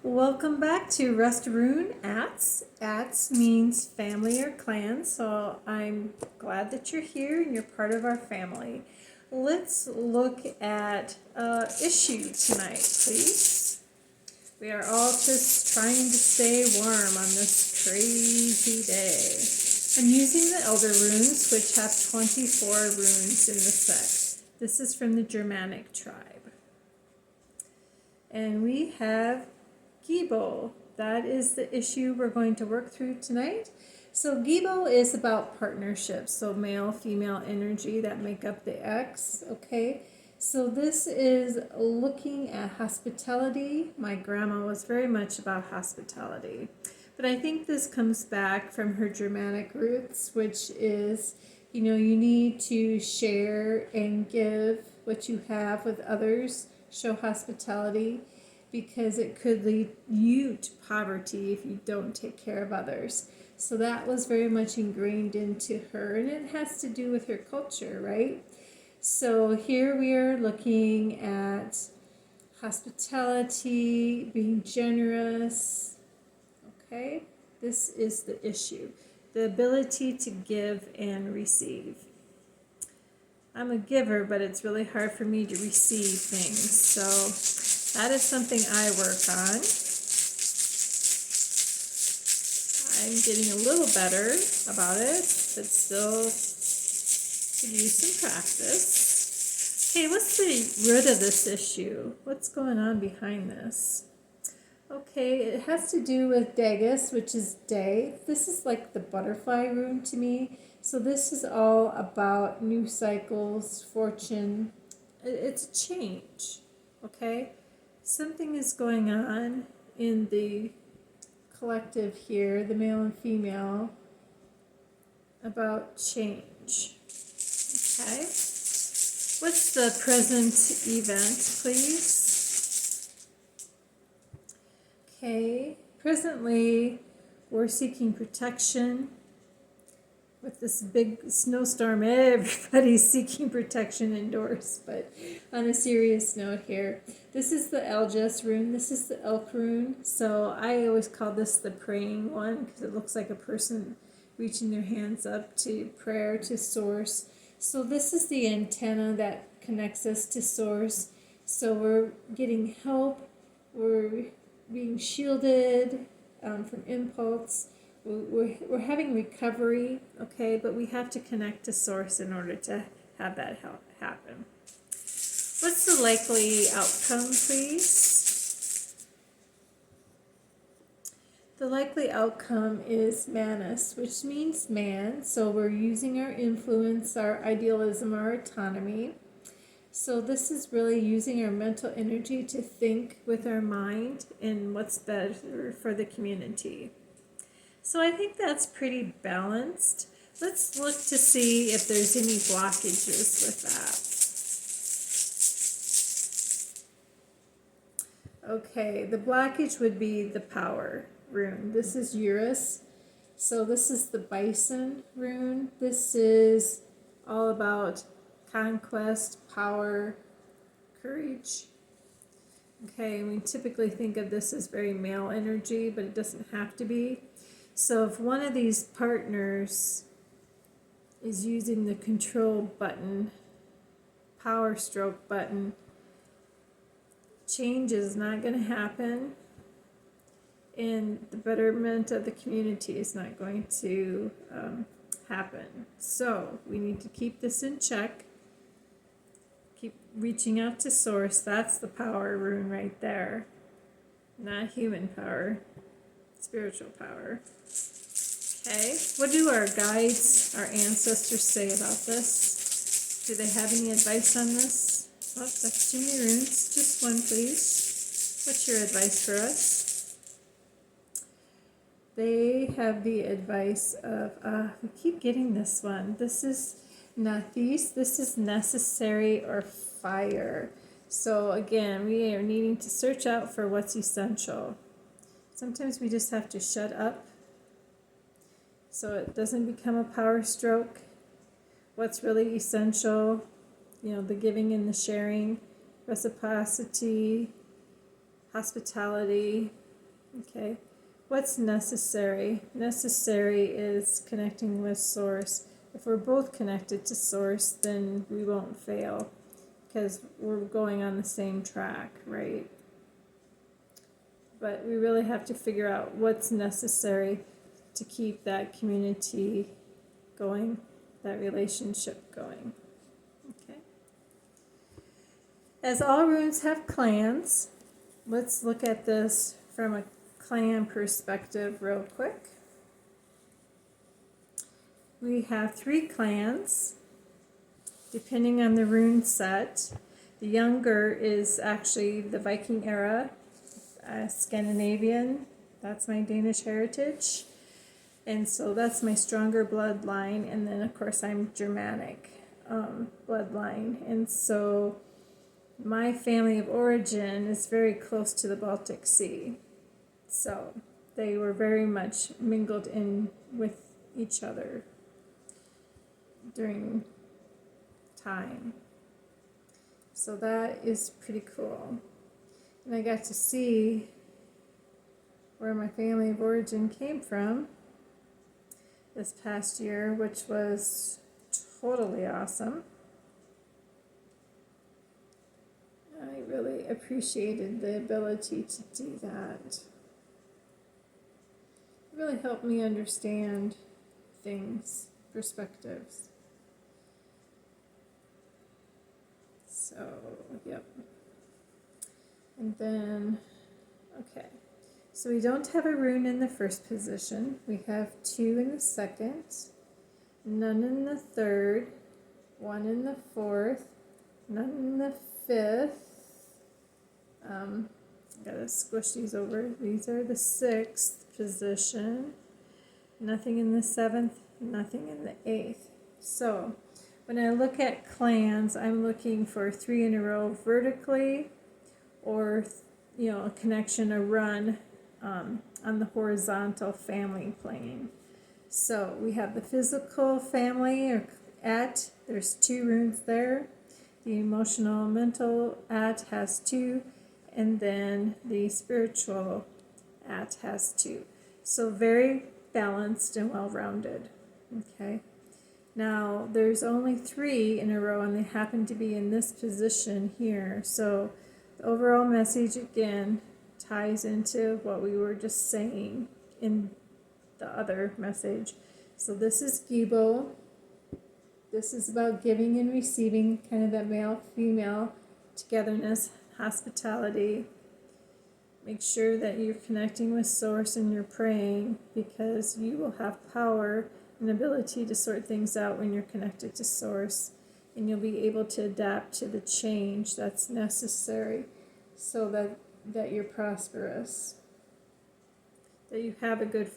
Welcome back to Rust Rune Aett. Aett means family or clan, so I'm glad that you're here and you're part of our family. Let's look at issue tonight, please. We are all just trying to stay warm on this crazy day. I'm using the Elder Runes, which have 24 runes in the set. This is from the Germanic tribe. And we have Gebo. That is the issue we're going to work through tonight. So Gebo is about partnerships, so male, female energy that make up the X, okay? So this is looking at hospitality. My grandma was very much about hospitality. But I think this comes back from her Germanic roots, which is, you need to share and give what you have with others, show hospitality, because it could lead you to poverty if you don't take care of others. So that was very much ingrained into her, and it has to do with her culture, right? So here we are looking at hospitality, being generous, okay? This is the issue, the ability to give and receive. I'm a giver, but it's really hard for me to receive things, so that is something I work on. I'm getting a little better about it, but still could use some practice. Okay, what's the root of this issue? What's going on behind this? Okay, it has to do with Dagus, which is day. This is like the butterfly rune to me. So this is all about new cycles, fortune. It's a change, okay? Something is going on in the collective here, the male and female, about change. Okay. What's the present event, please? Okay. Presently, we're seeking protection. With this big snowstorm, everybody's seeking protection indoors. But on a serious note here, this is the Algis rune. This is the elk rune. So I always call this the praying one because it looks like a person reaching their hands up to prayer, to source. So this is the antenna that connects us to source. So we're getting help. We're being shielded from impulse. We're having recovery, okay, but we have to connect to source in order to have that help happen. What's the likely outcome, please? The likely outcome is manus, which means man, so we're using our influence, our idealism, our autonomy. So this is really using our mental energy to think with our mind and what's better for the community. So I think that's pretty balanced. Let's look to see if there's any blockages with that. Okay, the blockage would be the power rune. This is Urus. So this is the bison rune. This is all about conquest, power, courage. Okay, we typically think of this as very male energy, but it doesn't have to be. So if one of these partners is using the control button, power stroke button, change is not going to happen, and the betterment of the community is not going to happen. So we need to keep this in check, keep reaching out to source. That's the power rune right there, not human power, spiritual power. Okay, what do our guides, our ancestors say about this? Do they have any advice on this? Oh, that's too many runes. Just one, please. What's your advice for us? They have the advice of, we keep getting this one. This is Nathis. This is necessary or fire. So again, we are needing to search out for what's essential. Sometimes we just have to shut up so it doesn't become a power stroke. What's really essential, the giving and the sharing, reciprocity, hospitality, Okay. What's necessary? Necessary is connecting with Source. If we're both connected to Source, then we won't fail because we're going on the same track, right? But we really have to figure out what's necessary to keep that community going, that relationship going. Okay. As all runes have clans, let's look at this from a clan perspective real quick. We have 3 clans, depending on the rune set. The younger is actually the Viking era, Scandinavian, that's my Danish heritage. And so that's my stronger bloodline. And then, of course, I'm Germanic bloodline. And so my family of origin is very close to the Baltic Sea. So they were very much mingled in with each other during time. So that is pretty cool. And I got to see where my family of origin came from this past year, which was totally awesome. I really appreciated the ability to do that. It really helped me understand things, perspectives. So, yep. And then, okay. So we don't have a rune in the first position. We have 2 in the second, none in the third, 1 in the fourth, none in the fifth. Gotta squish these over. These are the 6th position. Nothing in the 7th, nothing in the 8th. So when I look at clans, I'm looking for 3 in a row vertically, or a connection, a run on the horizontal family plane. So we have the physical family, or Aett, there's 2 runes there. The emotional mental Aett has 2, and then the spiritual Aett has 2. So very balanced and well-rounded. Okay. Now there's only 3 in a row, and they happen to be in this position here. So the overall message again ties into what we were just saying in the other message. So this is Gebo. This is about giving and receiving, kind of that male-female togetherness, hospitality. Make sure that you're connecting with Source and you're praying, because you will have power and ability to sort things out when you're connected to Source, and you'll be able to adapt to the change that's necessary so that you're prosperous, that you have a good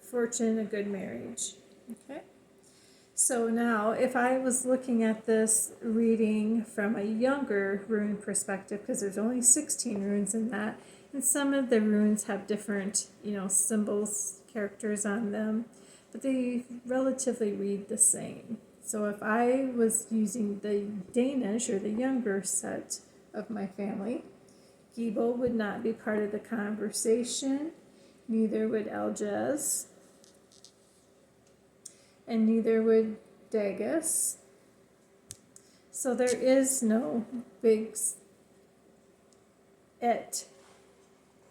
fortune, a good marriage. Okay? So now, if I was looking at this reading from a younger rune perspective, because there's only 16 runes in that, and some of the runes have different, symbols, characters on them, but they relatively read the same. So if I was using the Danish, or the younger set of my family, Gebo would not be part of the conversation, neither would Elges, and neither would Dagus. So there is no big Aett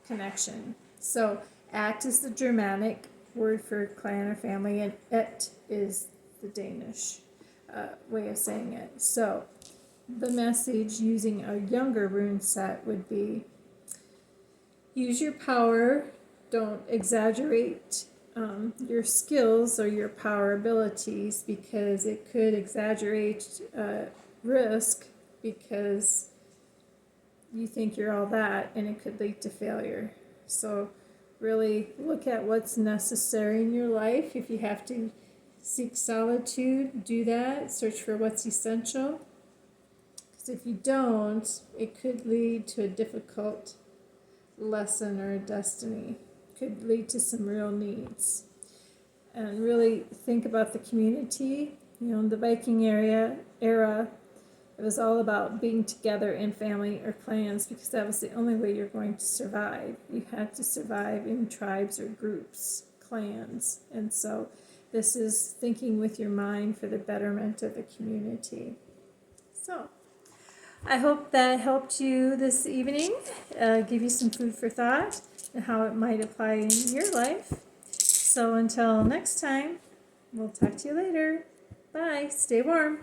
connection. So Aett is the Germanic word for clan or family, and Aett is the Danish way of saying it. So the message using a younger rune set would be, use your power, don't exaggerate your skills or your power abilities, because it could exaggerate risk, because you think you're all that, and it could lead to failure. So really look at what's necessary in your life. If you have to seek solitude, do that. Search for what's essential. Because if you don't, it could lead to a difficult lesson or a destiny. It could lead to some real needs. And really think about the community. The Viking era, It was all about being together in family or clans because that was the only way you're going to survive. You had to survive in tribes or groups, clans. And so this is thinking with your mind for the betterment of the community. So I hope that helped you this evening, give you some food for thought and how it might apply in your life. So until next time, we'll talk to you later. Bye. Stay warm.